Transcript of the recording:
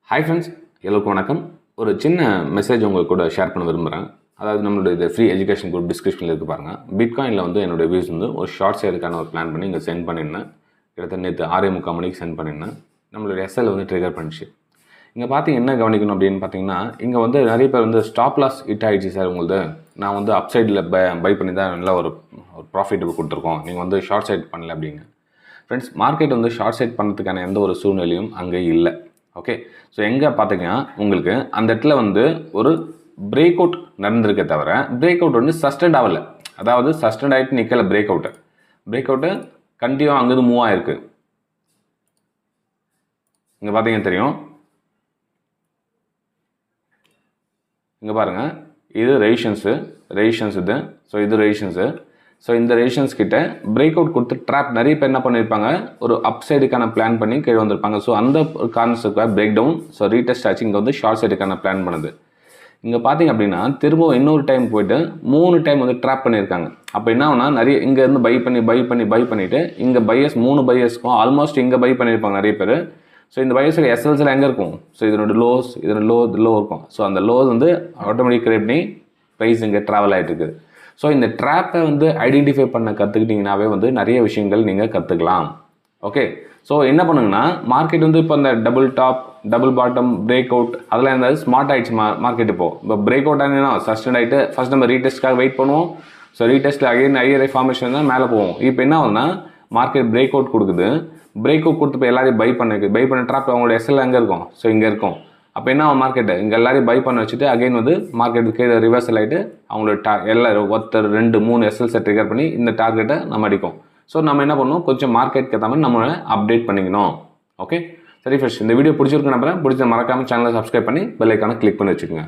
Hi friends, எல்லோருக்கும் வணக்கம். ஒரு சின்ன மெசேஜ் உங்கள் கூட ஷேர் பண்ண விரும்புகிறேன். அதாவது நம்மளுடைய இது ஃப்ரீ எஜுகேஷன் குரூப் டிஸ்கிரிப்ஷனில் இருக்குது பாருங்கள். பிட்காயினில் வந்து என்னுடைய வியூஸ் வந்து ஒரு ஷார்ட் சேருக்கான ஒரு பிளான் பண்ணி இங்கே சென்ட் பண்ணியிருந்தேன். கிட்டத்தட்ட நேற்று 6:45 மணிக்கு சென்ட் பண்ணியிருந்தேன். நம்மளுடைய எஸ்எல் வந்து ட்ரிகர் பண்ணிச்சு. இங்கே பார்த்தீங்க என்ன கவனிக்கணும் அப்படின்னு பார்த்தீங்கன்னா, இங்கே வந்து நிறைய பேர் வந்து ஸ்டாப் லாஸ் ஹிட் ஆகிடுச்சு சார் உங்களது. நான் வந்து அப் சைடில் பை பண்ணி தான் நல்லா ஒரு ப்ராஃபிட் கொடுத்துருக்கோம், நீங்கள் வந்து ஷார்ட் சைட் பண்ணல அப்படின்னு. ஃப்ரெண்ட்ஸ், மார்க்கெட் வந்து ஷார்ட் சைட் பண்ணுறதுக்கான எந்த ஒரு சூழ்நிலையும் அங்கே இல்லை. ஓகே, ஸோ எங்கே பார்த்தீங்கன்னா உங்களுக்கு அந்த இடத்துல வந்து ஒரு பிரேக் அவுட் நடந்திருக்கே தவிர பிரேக் அவுட் வந்து சஸ்டெண்ட் ஆகலை. அதாவது சஸ்டெண்ட் ஆகிட்டு நிற்கல. பிரேக் அவுட்டு கண்டினியூவாக அங்கேருந்து மூவ் ஆகிருக்கு. இங்கே பார்த்தீங்கன்னா தெரியும். இங்கே பாருங்கள், இது ரெசிஸ்டன்ஸ் இது. ஸோ இது ரெசிஸ்டன்ஸு. ஸோ இந்த ரெசிஸ்டன்ஸ் கிட்ட பிரேக் அவுட் கொடுத்து ட்ராப் நிறைய பேர் என்ன பண்ணியிருப்பாங்க, ஒரு அப் சைடுக்கான பிளான் பண்ணி கீழே வந்திருப்பாங்க. ஸோ அந்த கான்செப்டாக பிரேக் டவுன். ஸோ ரீடெஸ்ட் ஆச்சு. இங்கே வந்து ஷார்ட் சைடுக்கான பிளான் பண்ணுது. இங்கே பார்த்தீங்க அப்படின்னா திரும்ப இன்னொரு டைம் போயிட்டு 3 டைம் வந்து ட்ராப் பண்ணியிருக்காங்க. அப்போ என்ன ஆகுனா, நிறைய இங்கேருந்து பை பண்ணிவிட்டு இங்கே பையர்ஸ் 3 பையர்ஸ்க்கும் ஆல்மோஸ்ட் இங்கே பை பண்ணியிருப்பாங்க நிறைய பேர். ஸோ இந்த பையர்ஸில் எஸ்எல்ஸில் எங்கே இருக்கும், ஸோ இதனோட லோஸ், லோ இருக்கும். ஸோ அந்த லோஸ் வந்து ஆட்டோமேட்டிக் கிரியேட் பண்ணி ப்ரைஸ் இங்கே ட்ராவல் ஆகிட்டு இருக்குது. ஸோ இந்த ட்ராப்பை வந்து ஐடென்டிஃபை பண்ண கற்றுக்கிட்டிங்கனாவே வந்து நிறைய விஷயங்கள் நீங்கள் கற்றுக்கலாம். ஓகே, ஸோ என்ன பண்ணுங்கன்னா, மார்க்கெட் வந்து இப்போ இந்த double top, double bottom, break out அதெல்லாம் இருந்தால் ஸ்மார்ட் ஆகிடுச்சு மார்க்கெட். இப்போ பிரேக் அவுட் ஆகினா சஸ்டெண்ட் ஆகிட்டு ஃபஸ்ட் நம்ம ரீடெஸ்ட்காக வெயிட் பண்ணுவோம். ஸோ ரீடெஸ்ட்டில் அகைன் ஐயர் ஃபார்மேஷன் தான் மேலே போவோம். இப்போ என்ன ஆகுதுன்னா, மார்க்கெட் பிரேக் அவுட் கொடுக்குது. பிரேக் அவுட் கொடுத்து இப்போ எல்லாரையும் பை பண்ண ட்ராப் அவங்களோட எஸ்எல் எங்கே இருக்கும், ஸோ இங்கே இருக்கும். அப்போ என்ன ஆகும், மார்க்கெட்டு இங்கே எல்லாரையும் பை பண்ண வச்சுட்டு அகைன் வந்து மார்க்கெட்டு கீழே ரிவர்சல் ஆகிட்டு அவங்களோட எல்லாரும் 1 2 3 எஸ்எல்ஸை ட்ரிகர் பண்ணி இந்த டார்கெட்டை நம்ம அடிக்கும். ஸோ நம்ம என்ன பண்ணணும், கொஞ்சம் மார்க்கெட்டுக்கு ஏற்ற மாதிரி நம்ம அப்டேட் பண்ணிக்கணும். ஓகே, சரி ஃப்ரெண்ட்ஸ், இந்த வீடியோ பிடிச்சிருக்கு நம்புறேன். பிடிச்ச மறக்காமல் சேனலை சப்ஸ்கிரைப் பண்ணி பெல் ஐக்கானை கிளிக் பண்ணி வச்சுக்கோங்க.